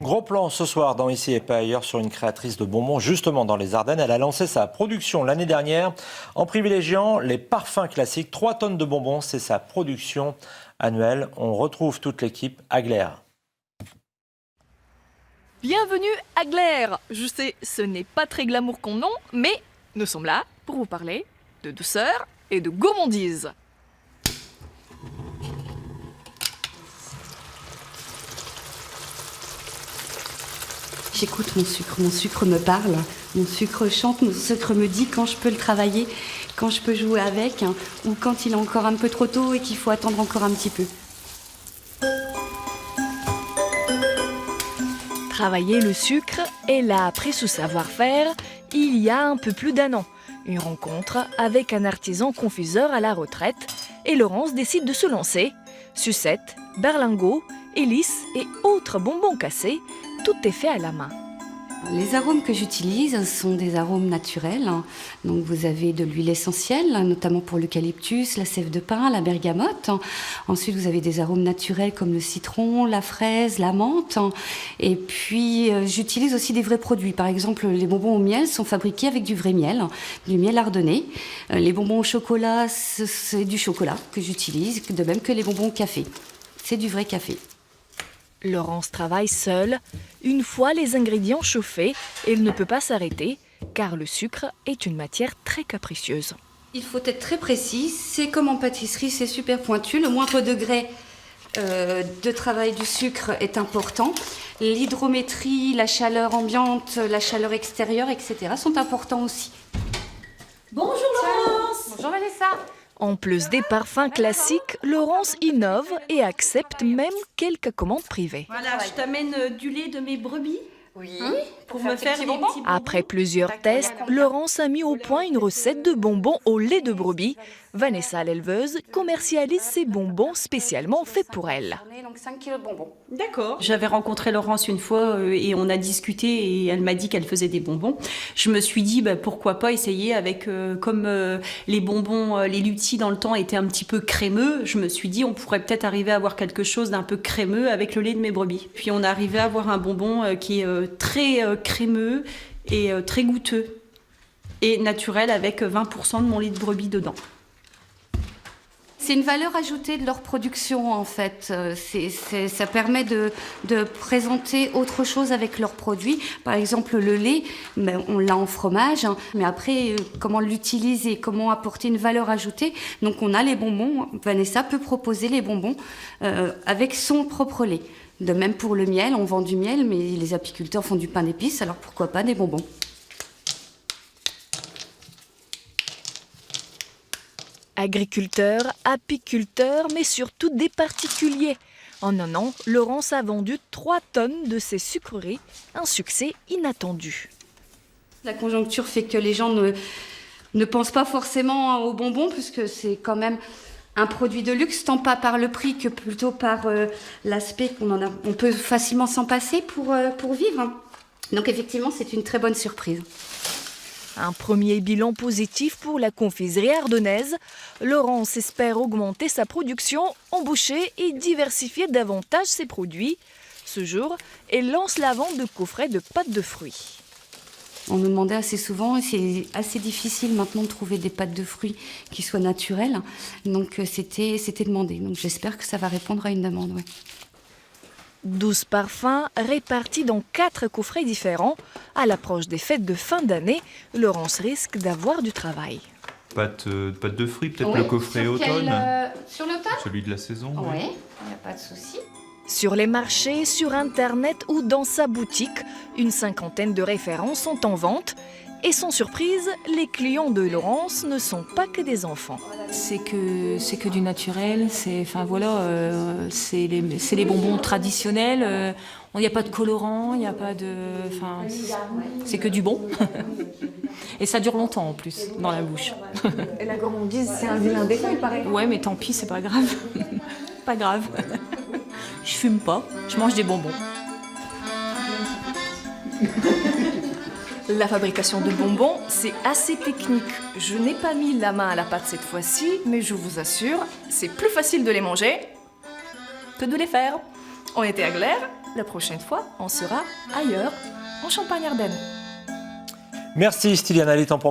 Gros plan ce soir dans Ici et pas ailleurs sur une créatrice de bonbons justement dans les Ardennes. Elle a lancé sa production l'année dernière en privilégiant les parfums classiques. 3 tonnes de bonbons, c'est sa production annuelle. On retrouve toute l'équipe à Gleyre. Bienvenue à Gleyre. Je sais, ce n'est pas très glamour comme nom, mais nous sommes là pour vous parler de douceur et de gourmandise. J'écoute mon sucre me parle, mon sucre chante, mon sucre me dit quand je peux le travailler, quand je peux jouer avec, ou quand il est encore un peu trop tôt et qu'il faut attendre encore un petit peu. Travailler le sucre, elle a appris ce savoir-faire il y a un peu plus d'1 an. Une rencontre avec un artisan confiseur à la retraite et Laurence décide de se lancer. Sucettes, berlingots, hélices et autres bonbons cassés, tout est fait à la main. Les arômes que j'utilise sont des arômes naturels. Donc vous avez de l'huile essentielle, notamment pour l'eucalyptus, la sève de pin, la bergamote. Ensuite, vous avez des arômes naturels comme le citron, la fraise, la menthe. Et puis, j'utilise aussi des vrais produits. Par exemple, les bonbons au miel sont fabriqués avec du vrai miel, du miel ardennais. Les bonbons au chocolat, c'est du chocolat que j'utilise, de même que les bonbons au café. C'est du vrai café. Laurence travaille seule. Une fois les ingrédients chauffés, elle ne peut pas s'arrêter car le sucre est une matière très capricieuse. Il faut être très précis. C'est comme en pâtisserie, c'est super pointu. Le moindre degré de travail du sucre est important. L'hydrométrie, la chaleur ambiante, la chaleur extérieure, etc. sont importants aussi. Bonjour Laurence. Bonjour Vanessa. En plus des parfums classiques, Laurence innove et accepte même quelques commandes privées. Voilà, je t'amène du lait de mes brebis. Oui. Pour me faire des petits bonbons. Après plusieurs tests, Laurence a mis au point une recette de bonbons au lait de brebis. Vanessa, l'éleveuse, commercialise ses bonbons spécialement faits pour elle. Donc 5 kilos de bonbons. D'accord. J'avais rencontré Laurence une fois et on a discuté et elle m'a dit qu'elle faisait des bonbons. Je me suis dit pourquoi pas essayer avec comme les bonbons, les lutis dans le temps étaient un petit peu crémeux. Je me suis dit on pourrait peut-être arriver à avoir quelque chose d'un peu crémeux avec le lait de mes brebis. Puis on est arrivé à avoir un bonbon qui est très crémeux et très goûteux et naturel avec 20% de mon lait de brebis dedans. C'est une valeur ajoutée de leur production en fait. Ça permet de présenter autre chose avec leurs produits. Par exemple le lait, on l'a en fromage, mais après comment l'utiliser, comment apporter une valeur ajoutée. Donc on a les bonbons, Vanessa peut proposer les bonbons avec son propre lait. De même pour le miel, on vend du miel, mais les apiculteurs font du pain d'épices, alors pourquoi pas des bonbons. Agriculteurs, apiculteurs, mais surtout des particuliers. En 1 an, Laurence a vendu 3 tonnes de ses sucreries, un succès inattendu. La conjoncture fait que les gens ne pensent pas forcément aux bonbons, puisque c'est quand même un produit de luxe, tant pas par le prix que plutôt par l'aspect on peut facilement s'en passer pour vivre. Donc effectivement, c'est une très bonne surprise. Un premier bilan positif pour la confiserie ardennaise. Laurence espère augmenter sa production, embaucher et diversifier davantage ses produits. Ce jour, elle lance la vente de coffrets de pâtes de fruits. On nous demandait assez souvent, et c'est assez difficile maintenant de trouver des pâtes de fruits qui soient naturelles. Donc c'était demandé. Donc j'espère que ça va répondre à une demande. Ouais. 12 parfums répartis dans 4 coffrets différents. À l'approche des fêtes de fin d'année, Laurence risque d'avoir du travail. Pâte de fruits, peut-être Oui, le coffret automne. Sur l'automne ? Celui de la saison. Oui, il n'y a pas de souci. Sur les marchés, sur Internet ou dans sa boutique, une 50aine de références sont en vente. Et sans surprise, les clients de Laurence ne sont pas que des enfants. C'est que du naturel, c'est les bonbons traditionnels. Il n'y a pas de colorant, il n'y a pas de... c'est que du bon. Et ça dure longtemps en plus, dans la bouche. Et la gourmandise, c'est un vilain défaut, il paraît. Ouais, mais tant pis, c'est pas grave. Pas grave. Je fume pas, je mange des bonbons. La fabrication de bonbons, c'est assez technique. Je n'ai pas mis la main à la pâte cette fois-ci, mais je vous assure, c'est plus facile de les manger que de les faire. On était à Gleyre, la prochaine fois, on sera ailleurs, en Champagne-Ardenne. Merci Styliana, il est temps pour